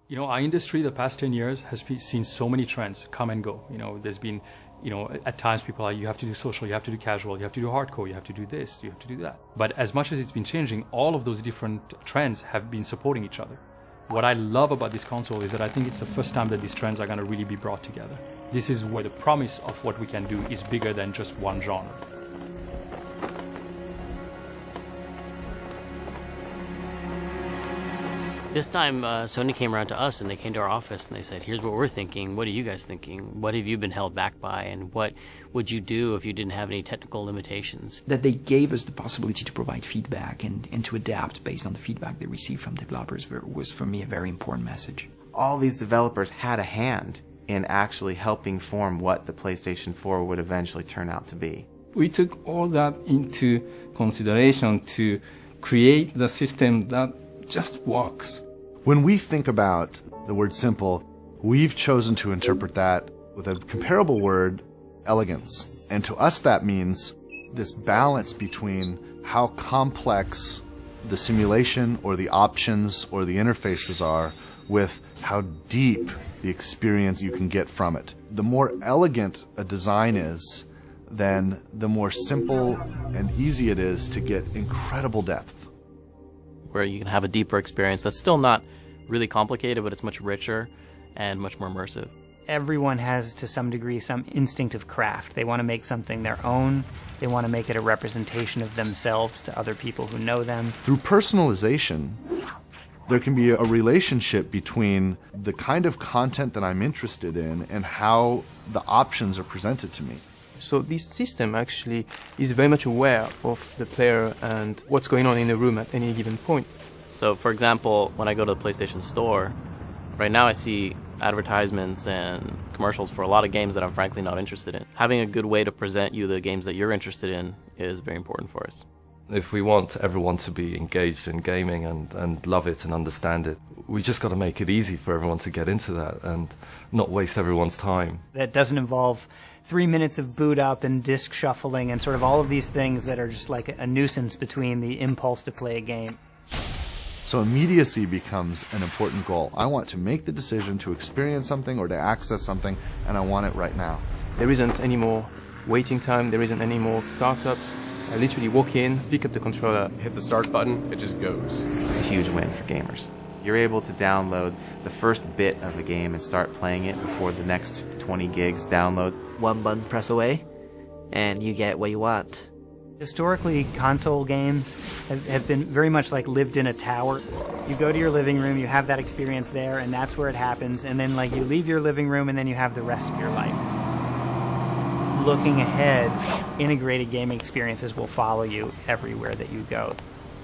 You know, our industry the past 10 years has seen so many trends come and go. You know, there's been, you know, at times people are, you have to do social, you have to do casual, you have to do hardcore, you have to do this, you have to do that. But as much as it's been changing, all of those different trends have been supporting each other. What I love about this console is that I think it's the first time that these trends are going to really be brought together. This is where the promise of what we can do is bigger than just one genre. This time, Sony came around to us and they came to our office and they said, here's what we're thinking. What are you guys thinking? What have you been held back by? And what would you do if you didn't have any technical limitations? That they gave us the possibility to provide feedback and to adapt based on the feedback they received from developers was, for me, a very important message. All these developers had a hand in actually helping form what the PlayStation 4 would eventually turn out to be. We took all that into consideration to create the system that just works. When we think about the word simple, we've chosen to interpret that with a comparable word, elegance. And to us that means this balance between how complex the simulation or the options or the interfaces are with how deep the experience you can get from it. The more elegant a design is, then the more simple and easy it is to get incredible depth. Where you can have a deeper experience that's still not really complicated, but it's much richer and much more immersive. Everyone has, to some degree, some instinct of craft. They want to make something their own. They want to make it a representation of themselves to other people who know them. Through personalization, there can be a relationship between the kind of content that I'm interested in and how the options are presented to me. So this system actually is very much aware of the player and what's going on in the room at any given point. So, for example, when I go to the PlayStation Store, right now I see advertisements and commercials for a lot of games that I'm frankly not interested in. Having a good way to present you the games that you're interested in is very important for us. If we want everyone to be engaged in gaming and love it and understand it, we just got to make it easy for everyone to get into that and not waste everyone's time. That doesn't involve 3 minutes of boot up and disc shuffling and sort of all of these things that are just like a nuisance between the impulse to play a game. So immediacy becomes an important goal. I want to make the decision to experience something or to access something, and I want it right now. There isn't any more waiting time, there isn't any more startup. I literally walk in, pick up the controller, hit the start button, it just goes. It's a huge win for gamers. You're able to download the first bit of a game and start playing it before the next 20 gigs downloads. One button press away, and you get what you want. Historically, console games have been very much like lived in a tower. You go to your living room, you have that experience there, and that's where it happens, and then like you leave your living room and then you have the rest of your life. Looking ahead, integrated gaming experiences will follow you everywhere that you go.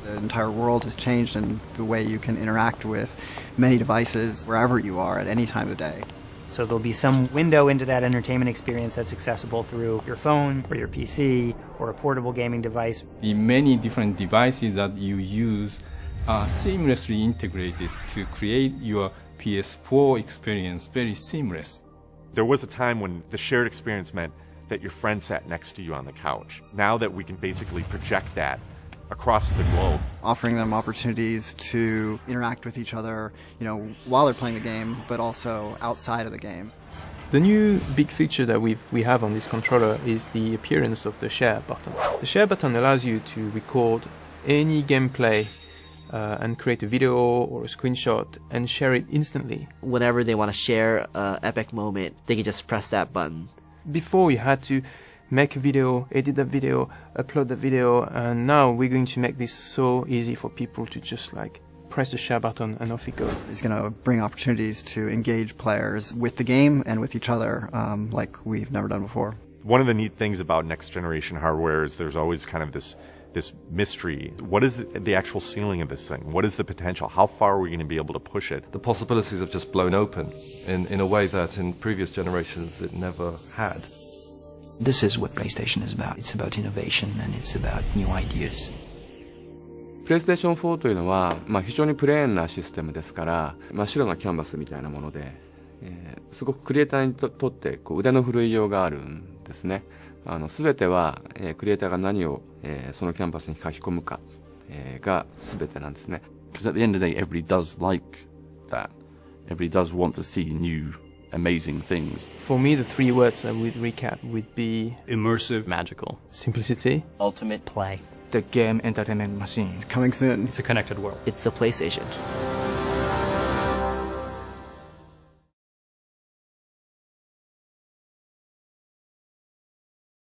The entire world has changed in the way you can interact with many devices wherever you are at any time of day. So there'll be some window into that entertainment experience that's accessible through your phone or your PC or a portable gaming device. The many different devices that you use are seamlessly integrated to create your PS4 experience very seamless. There was a time when the shared experience meant that your friend sat next to you on the couch. Now that we can basically project that across the globe. Offering them opportunities to interact with each other, while they're playing the game, but also outside of the game. The new big feature that we have on this controller is the appearance of the share button. The share button allows you to record any gameplay and create a video or a screenshot and share it instantly. Whenever they want to share an epic moment, they can just press that button. Before you had to make a video, edit the video, upload the video, and now we're going to make this so easy for people to just press the share button and off it goes. It's going to bring opportunities to engage players with the game and with each other like we've never done before. One of the neat things about next generation hardware is there's always kind of this mystery. What is the actual ceiling of this thing? What is the potential? How far are we going to be able to push it? The possibilities have just blown open in a way that in previous generations it never had. This is what PlayStation is about. It's about innovation and it's about new ideas. PlayStation 4というのは、非常にプレーンなシステムですから、真っ白なキャンバスみたいなもので、すごくクリエイターにとって腕の振るいようがあるんですね。すべては、クリエイターが何を、そのキャンバスに書き込むか、がすべてなんですね。Because at the end of the day, everybody does like that. Everybody does want to see new, amazing things. For me, the three words I would recap would be immersive, magical, simplicity, ultimate play. The game entertainment machine. It's coming soon. It's a connected world. It's a PlayStation.